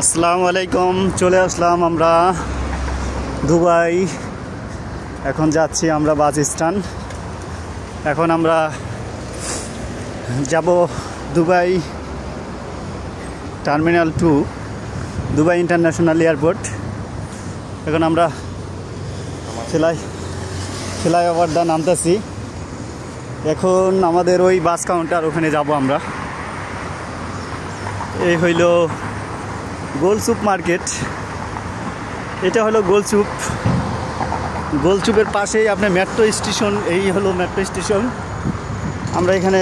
আসসালামু আলাইকুম। চলে আসলাম আমরা দুবাই। এখন যাচ্ছি আমরা বাস স্ট্যান্ড। এখন আমরা যাব Dubai terminal 2, Dubai international airport. এখন আমরা ফ্লাইওভারটা নামতেছি। এখন আমাদের ওই বাস কাউন্টার, ওখানে যাব আমরা। এই হইল গোলচুপ মার্কেট। এটা হলো গোলচুপ। গোলচুপের পাশেই আপনার মেট্রো স্টেশন। এই হলো মেট্রো স্টেশন। আমরা এখানে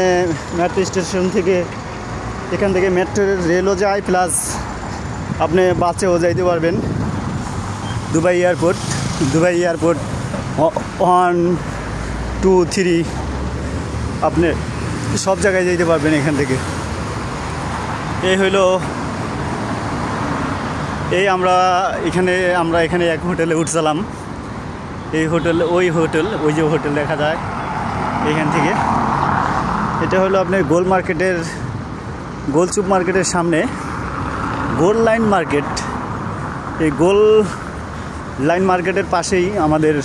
মেট্রো স্টেশন থেকে, এখান থেকে মেট্রো রেলও যায়, প্লাস আপনি বাসেও যাইতে পারবেন দুবাই এয়ারপোর্ট। দুবাই এয়ারপোর্ট 1, 2, 3 আপনি সব জায়গায় যেতে পারবেন এখান থেকে। এই হইলো আমরা এখানে এক হোটেলে উঠছিলাম। এই হোটেল, ওই যে হোটেল দেখা যায় এখান থেকে। এটা হলো আপনার গোলচুপ মার্কেটের সামনে গোল লাইন মার্কেট। এই গোল লাইন মার্কেটের পাশেই আমাদের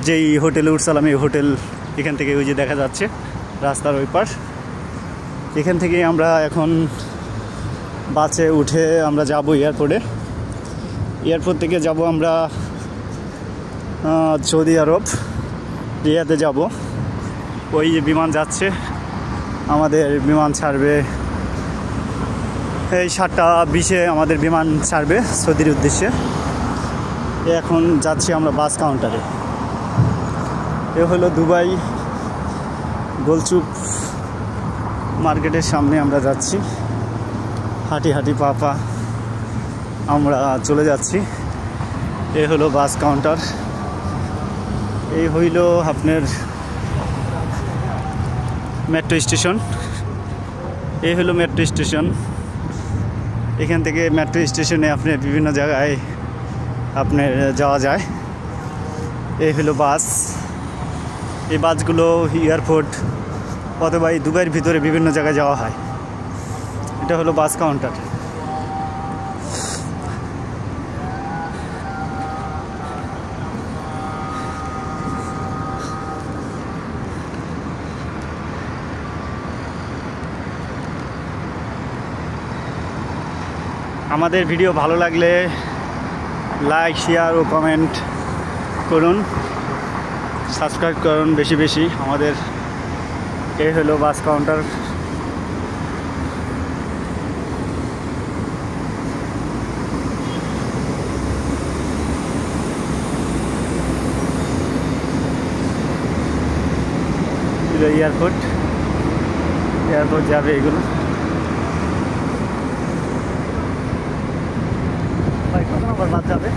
যেই হোটেলে উঠছিলাম, এই হোটেল এখান থেকে ওই যে দেখা যাচ্ছে রাস্তার ওই পাশ। এখান থেকেই আমরা এখন বাসে উঠে আমরা যাব এয়ারপোর্টে। এয়ারপোর্ট থেকে যাব আমরা সৌদি আরব, রিয়াদে যাব। ওই যে বিমান যাচ্ছে, আমাদের বিমান ছাড়বে এই 7:20-এ আমাদের বিমান ছাড়বে সৌদির উদ্দেশ্যে। এখন যাচ্ছি আমরা বাস কাউন্টারে। এ হলো দুবাই গোলচুপ মার্কেটের সামনে আমরা যাচ্ছি। হাঁটি পা আমরা চলে যাচ্ছি। এই হলো বাস কাউন্টার। এই হইল আপনার মেট্রো স্টেশন। এই হলো মেট্রো স্টেশন। এখান থেকে মেট্রো স্টেশনে আপনি বিভিন্ন জায়গায় আপনার যাওয়া যায়। এই হলো বাস। এই বাসগুলো এয়ারপোর্ট অথবা এই দুবাইয়ের ভিতরে বিভিন্ন জায়গায় যাওয়া হয়। এটা হলো বাস কাউন্টার। আমাদের ভিডিও ভালো লাগলে লাইক, শেয়ার ও কমেন্ট করুন, সাবস্ক্রাইব করুন বেশি আমাদের। এই হলো বাস কাউন্টার। এয়ারপোর্ট যাবে এগুলো। কত নম্বর বাস যাবে?